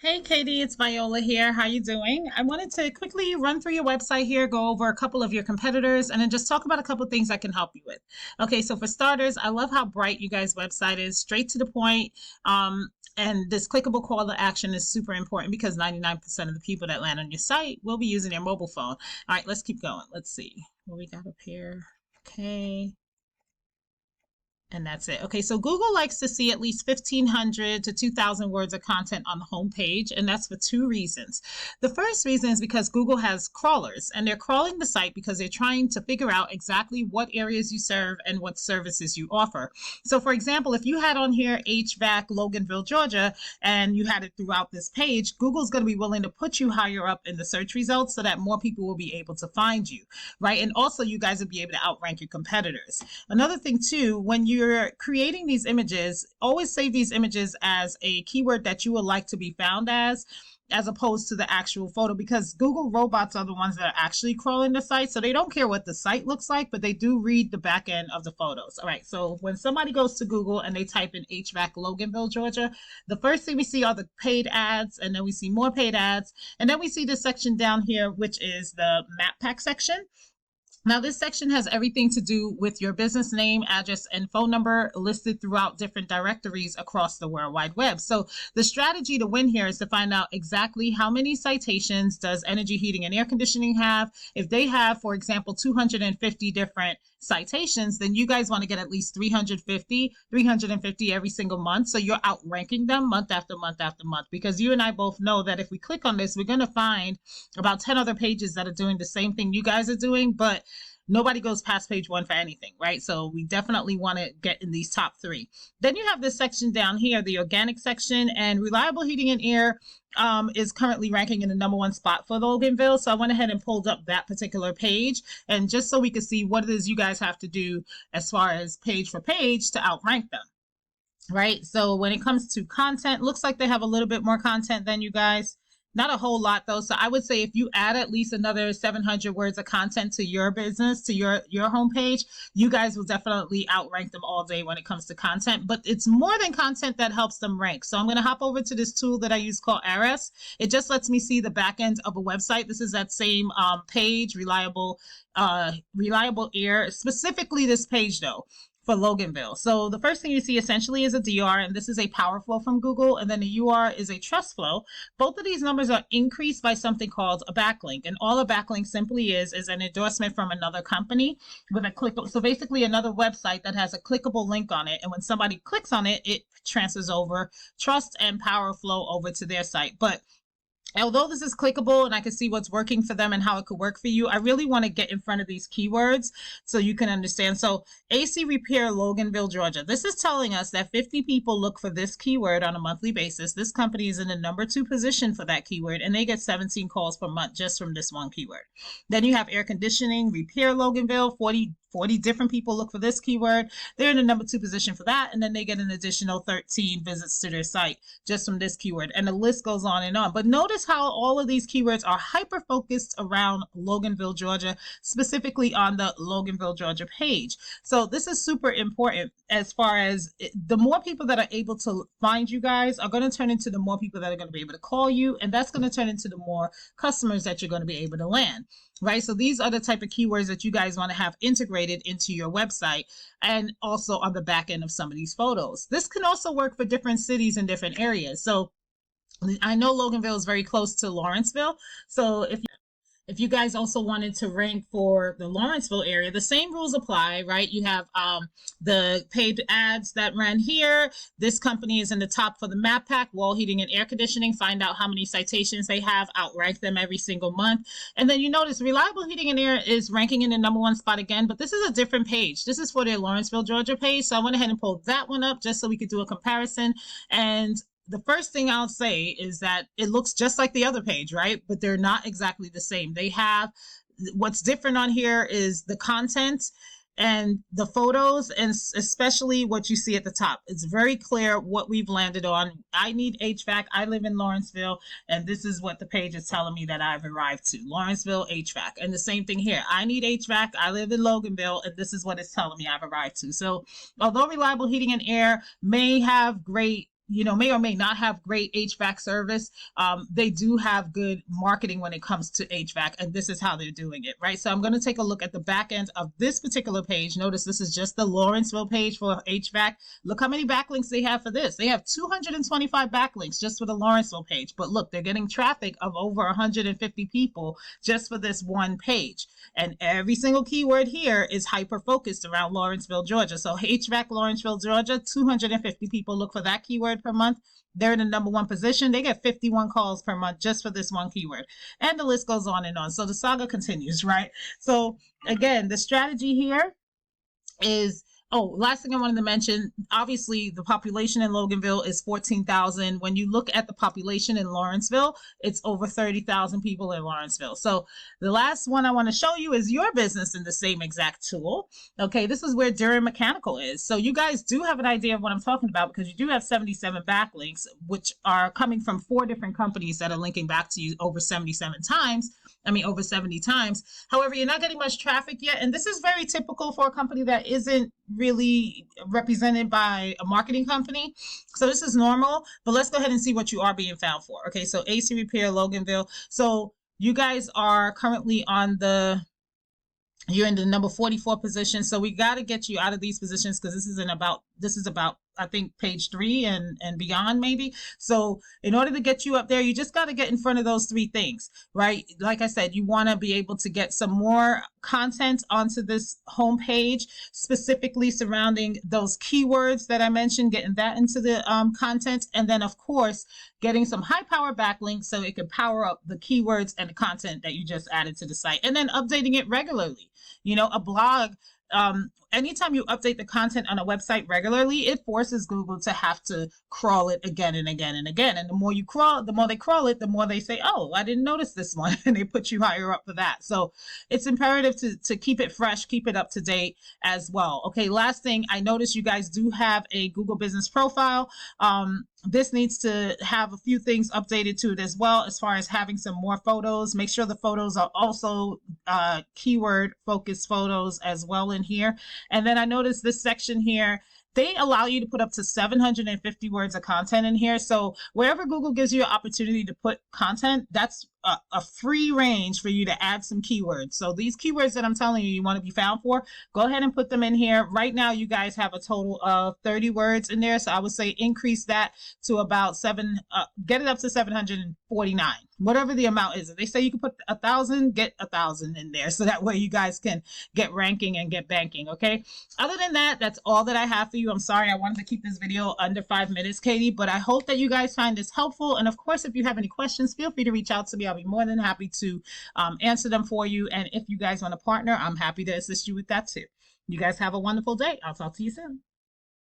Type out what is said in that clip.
Hey Katie, it's Viola here. How you doing? I wanted to quickly run through your website here, go over a couple of your competitors, and then just talk about a couple of things I can help you with. Okay, so for starters, I love how bright you guys' website is, straight to the point. And this clickable call to action is super important because 99% of the people that land on your site will be using their mobile phone. All right, let's keep going. Let's see what we got up here. Okay. And that's it. Okay, so Google likes to see at least 1,500 to 2,000 words of content on the home page, and that's for two reasons. The first reason is because Google has crawlers, and they're crawling the site because they're trying to figure out exactly what areas you serve and what services you offer. So, for example, if you had on here HVAC, Loganville, Georgia, and you had it throughout this page, Google's going to be willing to put you higher up in the search results so that more people will be able to find you, right? And also, you guys will be able to outrank your competitors. Another thing, too, when you're creating these images, always save these images as a keyword that you would like to be found as opposed to the actual photo, because Google robots are the ones that are actually crawling the site. So they don't care what the site looks like, but they do read the back end of the photos. All right. So when somebody goes to Google and they type in HVAC Loganville, Georgia, the first thing we see are the paid ads, and then we see more paid ads. And then we see this section down here, which is the map pack section. Now, this section has everything to do with your business name, address, and phone number listed throughout different directories across the World Wide Web. So the strategy to win here is to find out exactly how many citations does Energy Heating and Air Conditioning have. If they have, for example, 250 different citations, then you guys want to get at least 350 every single month. So you're outranking them month after month after month, because you and I both know that if we click on this, we're going to find about 10 other pages that are doing the same thing you guys are doing, but nobody goes past page one for anything, right? So we definitely want to get in these top three. Then you have this section down here, the organic section, and reliable heating and air is currently ranking in the #1 spot for Loganville. So I went ahead and pulled up that particular page, and just so we could see what it is you guys have to do as far as page for page to outrank them. Right. So when it comes to content, looks like they have a little bit more content than you guys. Not a whole lot though. So I would say if you add at least another 700 words of content to your business, to your homepage, you guys will definitely outrank them all day when it comes to content. But it's more than content that helps them rank. So I'm going to hop over to this tool that I use called RS. It just lets me see the back end of a website. This is that same page, reliable air, specifically this page though, for Loganville. So the first thing you see essentially is a DR, and this is a power flow from Google, and then the UR is a trust flow. Both of these numbers are increased by something called a backlink, and all a backlink simply is an endorsement from another company with a click. So basically another website that has a clickable link on it, and when somebody clicks on it, it transfers over trust and power flow over to their site. But although this is clickable and I can see what's working for them and how it could work for you, I really want to get in front of these keywords so you can understand. So AC Repair Loganville, Georgia. This is telling us that 50 people look for this keyword on a monthly basis. This company is in the #2 position for that keyword, and they get 17 calls per month just from this one keyword. Then you have air conditioning, repair Loganville, 40 different people look for this keyword. They're in the #2 position for that, and then they get an additional 13 visits to their site just from this keyword, and the list goes on and on. But notice how all of these keywords are hyper focused around Loganville, Georgia, specifically on the Loganville, Georgia page. So this is super important as far as the more people that are able to find you guys are going to turn into the more people that are going to be able to call you, and that's going to turn into the more customers that you're going to be able to land. Right. So these are the type of keywords that you guys want to have integrated into your website and also on the back end of some of these photos. This can also work for different cities and different areas. So I know Loganville is very close to Lawrenceville. So if you guys also wanted to rank for the Lawrenceville area, the same rules apply, right? You have the paid ads that ran here. This company is in the top for the map pack, wall heating and air conditioning. Find out how many citations they have, outrank them every single month. And then you notice reliable heating and air is ranking in the #1 spot again, but this is a different page. This is for their Lawrenceville, Georgia page. So I went ahead and pulled that one up just so we could do a comparison. And the first thing I'll say is that it looks just like the other page, right? But they're not exactly the same. They have, what's different on here is the content and the photos, and especially what you see at the top. It's very clear what we've landed on. I need HVAC. I live in Lawrenceville, and this is what the page is telling me that I've arrived to. Lawrenceville HVAC. And the same thing here. I need HVAC. I live in Loganville, and this is what it's telling me I've arrived to. So although reliable heating and air may have great may or may not have great HVAC service, they do have good marketing when it comes to HVAC, and this is how they're doing it, right? So I'm going to take a look at the back end of this particular page. Notice this is just the Lawrenceville page for HVAC. Look how many backlinks they have for this. They have 225 backlinks just for the Lawrenceville page, but look, they're getting traffic of over 150 people just for this one page. And every single keyword here is hyper-focused around Lawrenceville, Georgia. So HVAC Lawrenceville, Georgia, 250 people look for that keyword per month. They're in the #1 position. They get 51 calls per month just for this one keyword. And the list goes on and on. So the saga continues, right? So again, the strategy here is, last thing I wanted to mention, obviously the population in Loganville is 14,000. When you look at the population in Lawrenceville, it's over 30,000 people in Lawrenceville. So the last one I want to show you is your business in the same exact tool. Okay, this is where Duren Mechanical is. So you guys do have an idea of what I'm talking about because you do have 77 backlinks, which are coming from 4 different companies that are linking back to you over 70 times. However, you're not getting much traffic yet. And this is very typical for a company that isn't really represented by a marketing company. So this is normal, but let's go ahead and see what you are being found for. Okay, so AC Repair, Loganville. So you guys are currently you're in the number 44 position. So we got to get you out of these positions because this is about, I think, page 3 and beyond maybe. So in order to get you up there, you just got to get in front of those 3 things, right? Like I said, you want to be able to get some more content onto this homepage, specifically surrounding those keywords that I mentioned, getting that into the content. And then of course, getting some high power backlinks so it can power up the keywords and the content that you just added to the site, and then updating it regularly. A blog, anytime you update the content on a website regularly, it forces Google to have to crawl it again and again and again. And the more they crawl it, the more they say, oh, I didn't notice this one. And they put you higher up for that. So it's imperative to keep it fresh, keep it up to date as well. Okay, last thing, I noticed you guys do have a Google business profile. This needs to have a few things updated to it as well, as far as having some more photos. Make sure the photos are also keyword focused photos as well in here. And then I noticed this section here, they allow you to put up to 750 words of content in here. So wherever Google gives you an opportunity to put content, that's a free range for you to add some keywords. So these keywords that I'm telling you want to be found for, go ahead and put them in here. Right now, you guys have a total of 30 words in there. So I would say increase that to about get it up to 749, whatever the amount is. If they say you can put 1,000, get 1,000 in there. So that way you guys can get ranking and get banking. Okay. Other than that, that's all that I have for you. I'm sorry, I wanted to keep this video under 5 minutes, Katie, but I hope that you guys find this helpful. And of course, if you have any questions, feel free to reach out to me. I'll be more than happy to answer them for you. And if you guys want to partner, I'm happy to assist you with that too. You guys have a wonderful day. I'll talk to you soon.